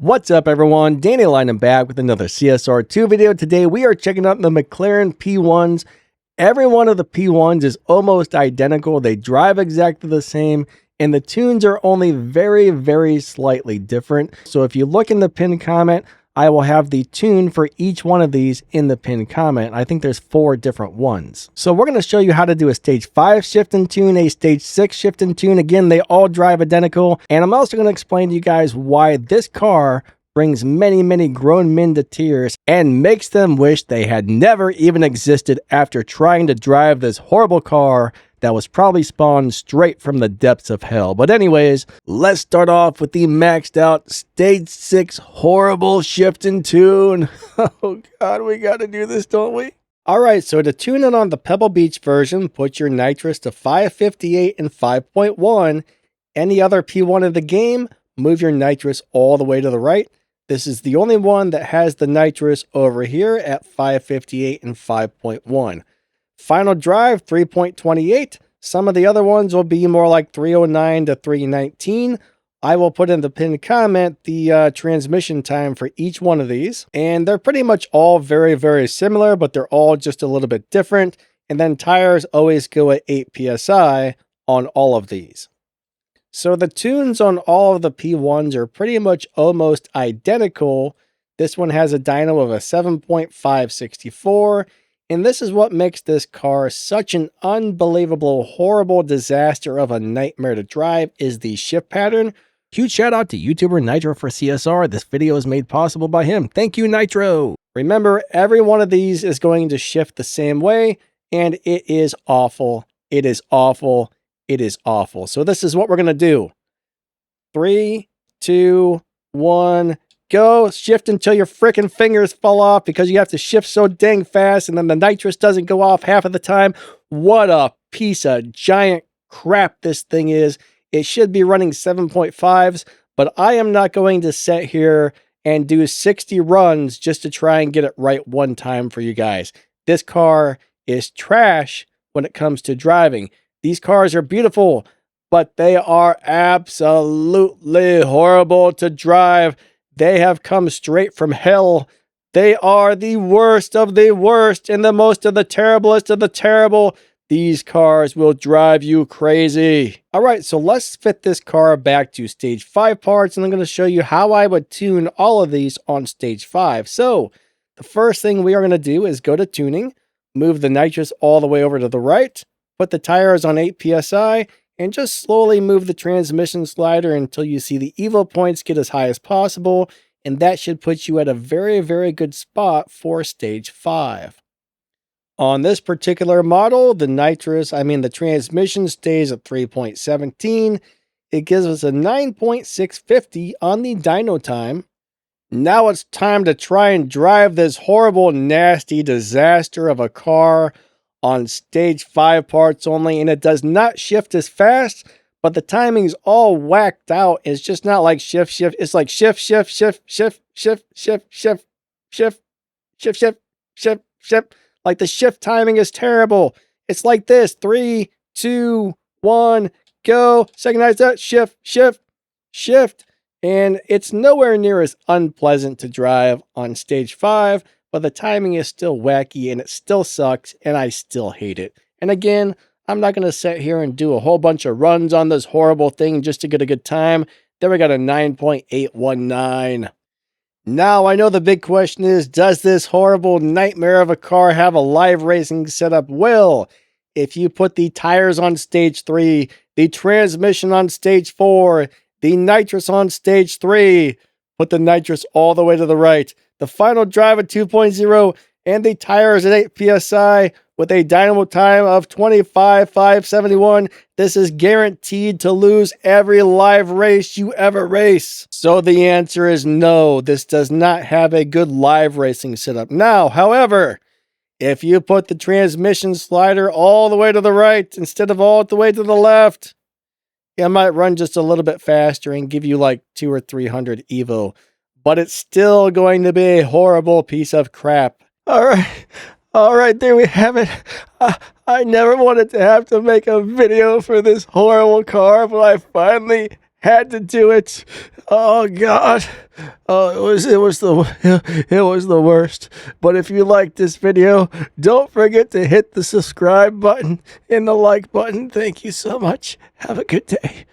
What's up everyone, Danny Lyon back with another CSR2 video. Today we are checking out the McLaren P1s. Every one of the P1s is almost identical. They drive exactly the same and the tunes are only very slightly different. So if you look in the pinned comment, I will have the tune for each one of these in the pinned comment. I think there's 4 different ones. So we're going to show you how to do a stage 5 shift and tune, a stage 6 shift and tune. Again, they all drive identical. And I'm also going to explain to you guys why this car brings many grown men to tears and makes them wish they had never even existed after trying to drive this horrible car that was probably spawned straight from the depths of hell. But anyways, let's start off with the maxed out stage 6 horrible shift and tune. Oh god, we gotta do this, don't we? Alright, so to tune it on the Pebble Beach version, put your nitrous to 558 and 5.1. Any other P1 of the game, move your nitrous all the way to the right. This is the only one that has the nitrous over here at 558 and 5.1. Final drive, 3.28. Some of the other ones will be more like 309 to 319. I will put in the pinned comment the transmission time for each one of these. And they're pretty much all very similar, but they're all just a little bit different. And then tires always go at 8 PSI on all of these. So the tunes on all of the P1s are pretty much almost identical. This one has a dyno of a 7.564. And this is what makes this car such an unbelievable, horrible disaster of a nightmare to drive is the shift pattern. Huge shout out to YouTuber Nitro for CSR. This video is made possible by him. Thank you, Nitro. Remember, every one of these is going to shift the same way, and it is awful. It is awful. It is awful. So this is what we're going to do. 3, 2, 1... go. Shift until your freaking fingers fall off because you have to shift so dang fast and then the nitrous doesn't go off half of the time. What a piece of giant crap this thing is. It should be running 7.5s, but I am not going to sit here and do 60 runs just to try and get it right one time for you guys. This car is trash when it comes to driving. These cars are beautiful, but they are absolutely horrible to drive. They have come straight from hell. They are the worst of the worst and the most of the terriblest of the terrible. These cars will drive you crazy. All right, so let's fit this car back to stage 5 parts, and I'm going to show you how I would tune all of these on stage 5. So the first thing we are going to do is go to tuning, move the nitrous all the way over to the right, put the tires on 8 PSI, and just slowly move the transmission slider until you see the EVO points get as high as possible, and that should put you at a very good spot for stage 5. On this particular model, the transmission stays at 3.17. It gives us a 9.650 on the dyno time. Now it's time to try and drive this horrible, nasty disaster of a car on stage 5 parts only, and it does not shift as fast, but the timing's all whacked out. It's just not like shift. It's like shift. Like the shift timing is terrible. It's like this: 3, 2, 1, go. Synchronize that, shift. And it's nowhere near as unpleasant to drive on stage 5. But the timing is still wacky and it still sucks and I still hate it. And again, I'm not going to sit here and do a whole bunch of runs on this horrible thing just to get a good time. There we got a 9.819. Now I know the big question is, does this horrible nightmare of a car have a live racing setup? Well, if you put the tires on stage 3, the transmission on stage 4, the nitrous on stage 3, put the nitrous all the way to the right, the final drive at 2.0, and the tires at 8 PSI with a dynamo time of 25,571. This is guaranteed to lose every live race you ever race. So the answer is no, this does not have a good live racing setup. Now, however, if you put the transmission slider all the way to the right instead of all the way to the left, it might run just a little bit faster and give you like 200 or 300 EVO. But it's still going to be a horrible piece of crap. All right, there we have it. I never wanted to have to make a video for this horrible car, but I finally Had to do it. Oh God. Oh, it was the worst. But if you liked this video, don't forget to hit the subscribe button and the like button. Thank you so much. Have a good day.